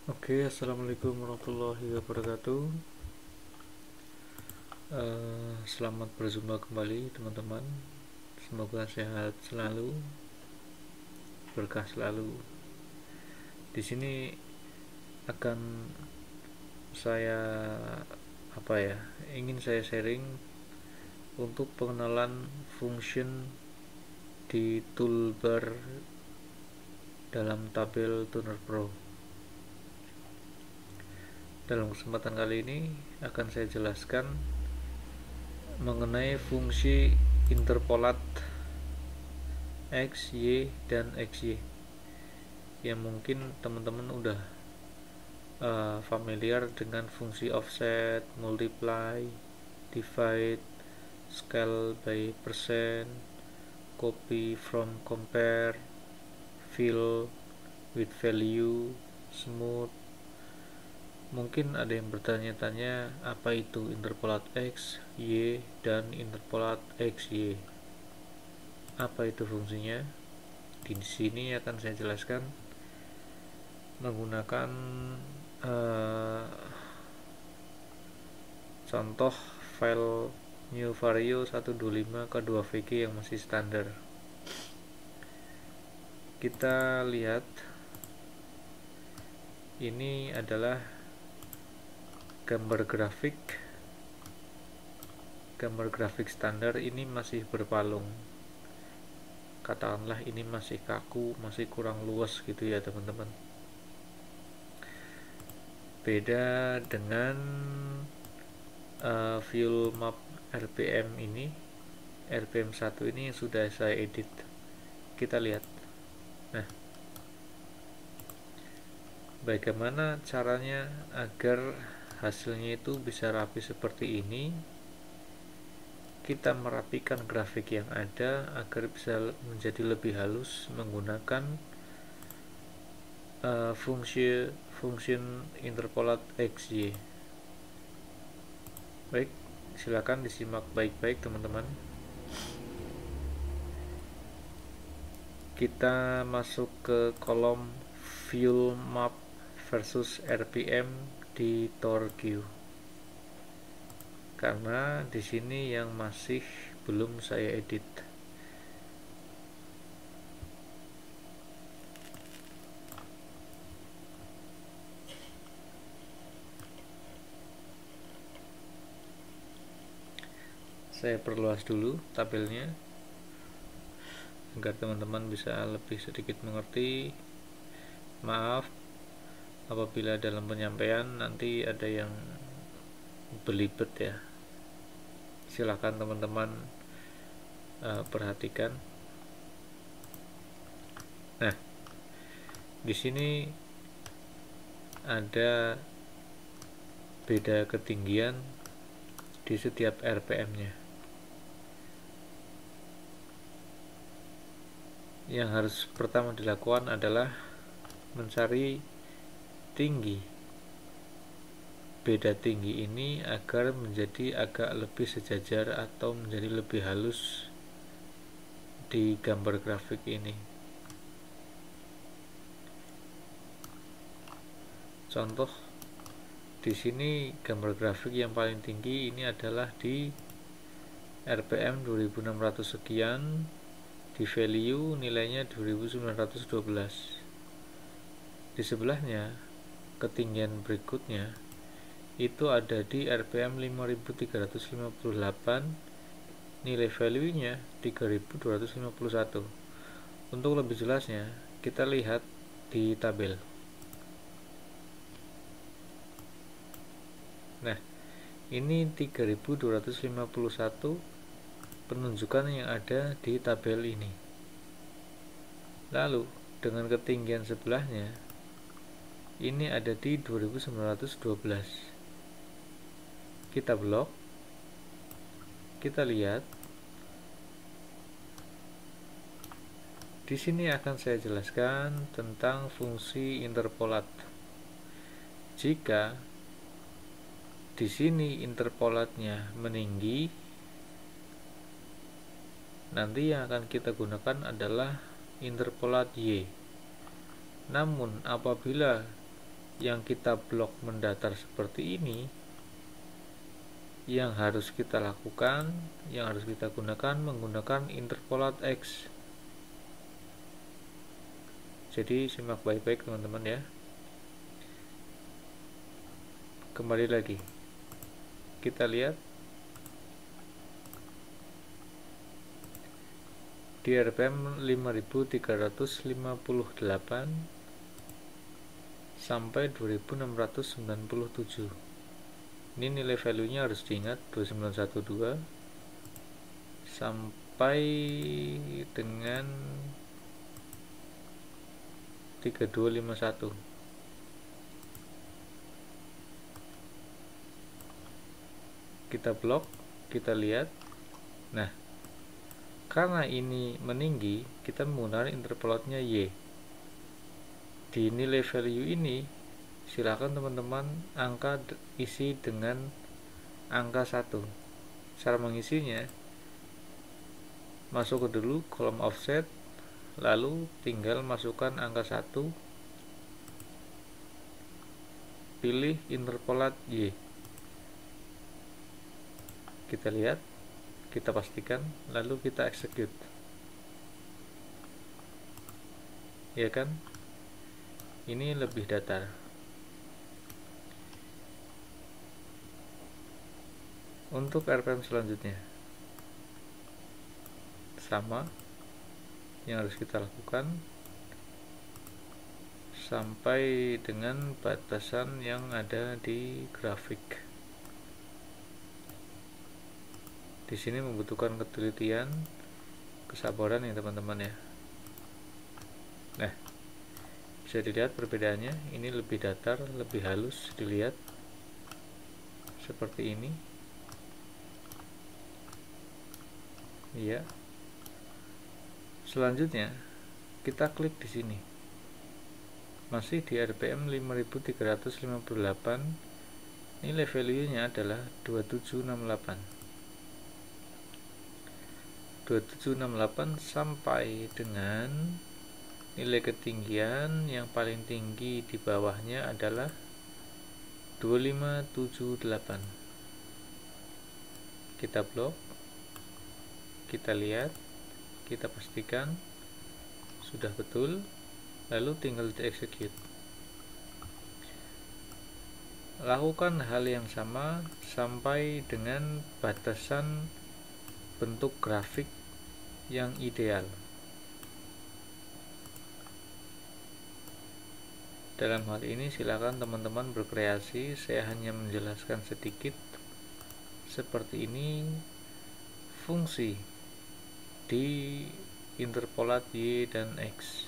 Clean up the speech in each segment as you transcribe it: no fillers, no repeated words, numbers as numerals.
Oke, assalamualaikum warahmatullahi wabarakatuh. Selamat berjumpa kembali teman-teman. Semoga sehat selalu, berkah selalu. Di sini akan saya ingin saya sharing untuk pengenalan function di toolbar dalam tabel Tuner Pro. Dalam kesempatan kali ini akan saya jelaskan mengenai fungsi interpolat X, Y, dan XY yang mungkin teman-teman udah familiar dengan fungsi offset, multiply, divide, scale by percent, copy from compare, fill with value, smooth. Mungkin ada yang bertanya-tanya apa itu interpolat X, Y, dan interpolat XY. Apa itu fungsinya? Di sini akan saya jelaskan menggunakan contoh file new vario 125 ke 2VG yang masih standar. Kita lihat ini adalah gambar grafik standar. Ini masih berpalung, katakanlah ini masih kaku, masih kurang luas gitu ya teman-teman. Beda dengan fuel map RPM ini, RPM 1 ini yang sudah saya edit. Kita lihat. Nah, bagaimana caranya agar hasilnya itu bisa rapi seperti ini? Kita merapikan grafik yang ada agar bisa menjadi lebih halus menggunakan function interpolat XY. Baik, silakan disimak baik-baik teman-teman. Kita masuk ke kolom fuel map versus RPM di ToorQ, karena di sini yang masih belum saya edit. Saya perluas dulu tabelnya agar teman-teman bisa lebih sedikit mengerti. Maaf apabila dalam penyampaian nanti ada yang belibet ya. Silakan teman-teman perhatikan. Nah, di sini ada beda ketinggian di setiap RPM-nya. Yang harus pertama dilakukan adalah mencari tinggi. Beda tinggi ini agar menjadi agak lebih sejajar atau menjadi lebih halus di gambar grafik ini. Contoh di sini gambar grafik yang paling tinggi ini adalah di RPM 2600 sekian, di value nilainya 2912. Di sebelahnya ketinggian berikutnya itu ada di RPM 5358, nilai value nya 3251. Untuk lebih jelasnya kita lihat di tabel. Nah, ini 3251 penunjukan yang ada di tabel ini. Lalu dengan ketinggian sebelahnya ini ada di 2912. Kita blok, kita lihat. Di sini akan saya jelaskan tentang fungsi interpolat. Jika di sini interpolatnya meninggi, nanti yang akan kita gunakan adalah interpolat Y. Namun apabila yang kita blok mendatar seperti ini, yang harus kita lakukan, yang harus kita gunakan menggunakan interpolat X. Jadi simak baik-baik teman-teman ya. Kembali lagi, kita lihat di RPM 5358 sampai 2697. Ini nilai value-nya harus diingat 2912 sampai dengan 3251. Kita blok, kita lihat. Nah, karena ini meninggi, kita menggunakan interpolatnya Y. Di nilai value ini, silakan teman-teman isi dengan angka 1. Cara mengisinya, masuk ke dulu kolom offset, lalu tinggal masukkan angka 1, pilih interpolat Y. Kita lihat, kita pastikan, lalu kita execute. Ya kan? Ini lebih datar. Untuk RPM selanjutnya sama, yang harus kita lakukan sampai dengan batasan yang ada di grafik. Di sini membutuhkan ketelitian, kesabaran ya teman-teman ya. Nah, bisa dilihat perbedaannya, ini lebih datar, lebih halus dilihat seperti ini. Iya. Selanjutnya kita klik di sini. Masih di RPM 5358, nilai value-nya adalah 2768. 2768 sampai dengan nilai ketinggian yang paling tinggi di bawahnya adalah 2578. Kita blok, kita lihat, kita pastikan sudah betul, lalu tinggal di execute. Lakukan hal yang sama sampai dengan batasan bentuk grafik yang ideal. Dalam hal ini silakan teman-teman berkreasi, saya hanya menjelaskan sedikit. Seperti ini fungsi di interpolat Y dan X.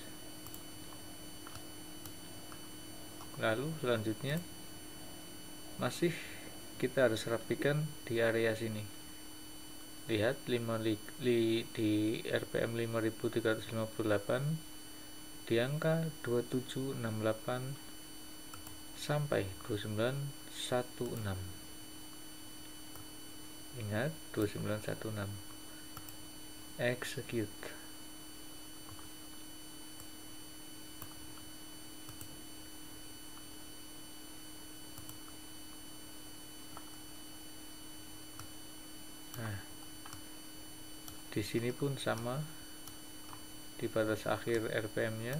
Lalu selanjutnya masih kita harus rapikan di area sini. Lihat di RPM 5358 di angka 2768 sampai 2916. Ingat 2916. Execute. Nah, di sini pun sama, di batas akhir RPM-nya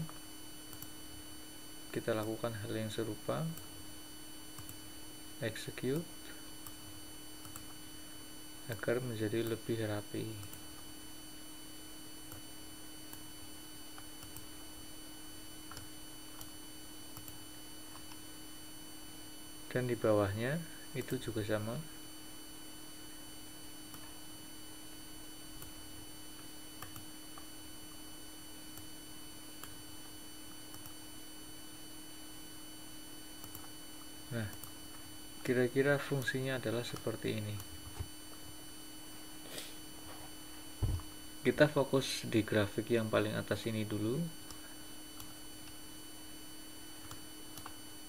kita lakukan hal yang serupa. Execute agar menjadi lebih rapi. Dan di bawahnya itu juga sama. Nah, kira-kira fungsinya adalah seperti ini. Kita fokus di grafik yang paling atas ini dulu.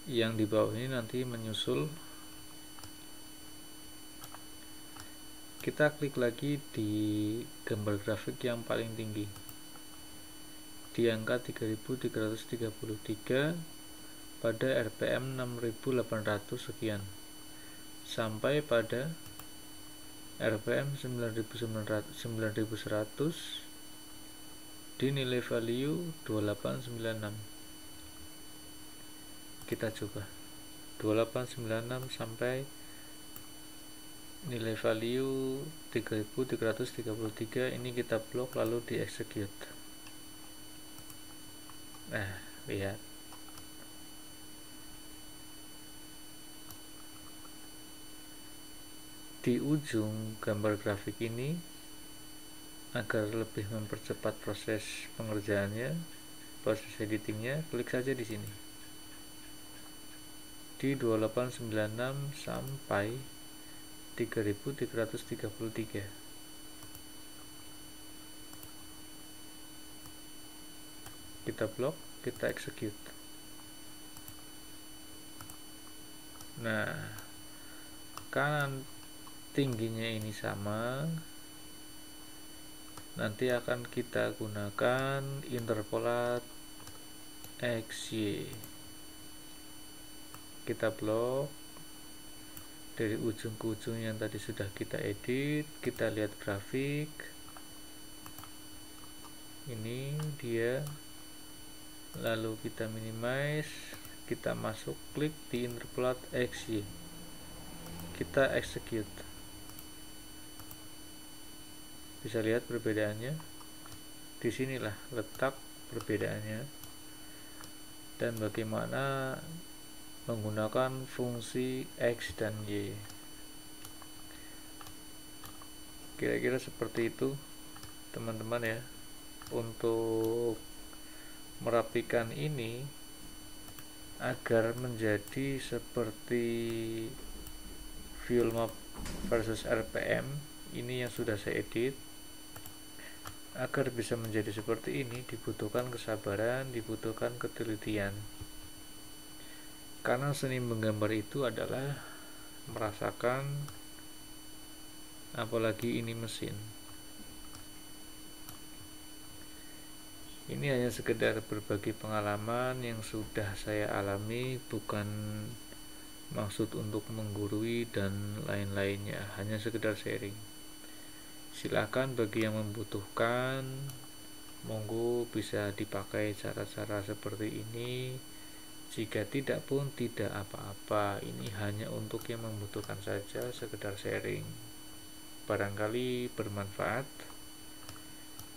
Yang di bawah ini nanti menyusul. Kita klik lagi di gambar grafik yang paling tinggi di angka 3333 pada RPM 6800 sekian sampai pada RPM 9100 di nilai value 2896. Kita coba 2896 sampai nilai value 3333. Ini kita blok lalu di execute. Nah, lihat di ujung gambar grafik ini, agar lebih mempercepat proses pengerjaannya, proses editingnya, klik saja di sini di 2896 sampai 3333. Kita blok, kita execute. Nah, kanan tingginya ini sama, nanti akan kita gunakan interpolat XY. Kita blok dari ujung ke ujung yang tadi sudah kita edit. Kita lihat grafik ini dia, lalu kita minimize, kita masuk, klik di interpolat XY, kita execute. Bisa lihat perbedaannya, disinilah letak perbedaannya dan bagaimana menggunakan fungsi X dan Y. Kira-kira seperti itu teman-teman ya, untuk merapikan ini agar menjadi seperti fuel map versus RPM ini yang sudah saya edit. Agar bisa menjadi seperti ini dibutuhkan kesabaran, dibutuhkan ketelitian, karena seni menggambar itu adalah merasakan, apalagi ini mesin. Ini hanya sekedar berbagi pengalaman yang sudah saya alami, bukan maksud untuk menggurui dan lain-lainnya, hanya sekedar sharing. Silakan bagi yang membutuhkan, monggo bisa dipakai cara-cara seperti ini. Jika tidak pun tidak apa-apa, ini hanya untuk yang membutuhkan saja, sekedar sharing. Barangkali bermanfaat.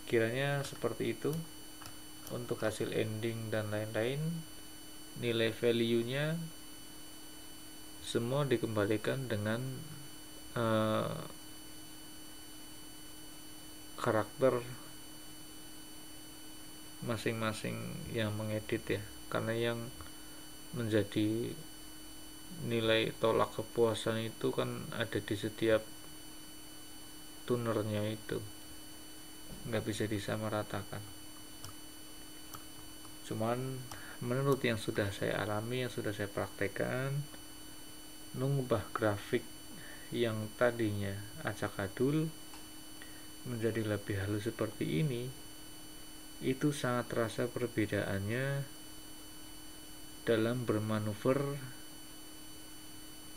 Kiranya seperti itu. Untuk hasil ending dan lain-lain, nilai value-nya semua dikembalikan dengan karakter masing-masing yang mengedit ya, karena yang menjadi nilai tolak kepuasan itu kan ada di setiap tunernya, itu nggak bisa disamaratakan. Cuman menurut yang sudah saya alami, yang sudah saya praktekkan, mengubah grafik yang tadinya acak-adul menjadi lebih halus seperti ini, itu sangat terasa perbedaannya dalam bermanuver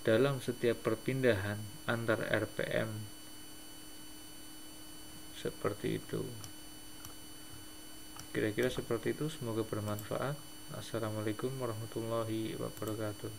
dalam setiap perpindahan antar RPM seperti itu. Kira-kira seperti itu, semoga bermanfaat. Assalamualaikum warahmatullahi wabarakatuh.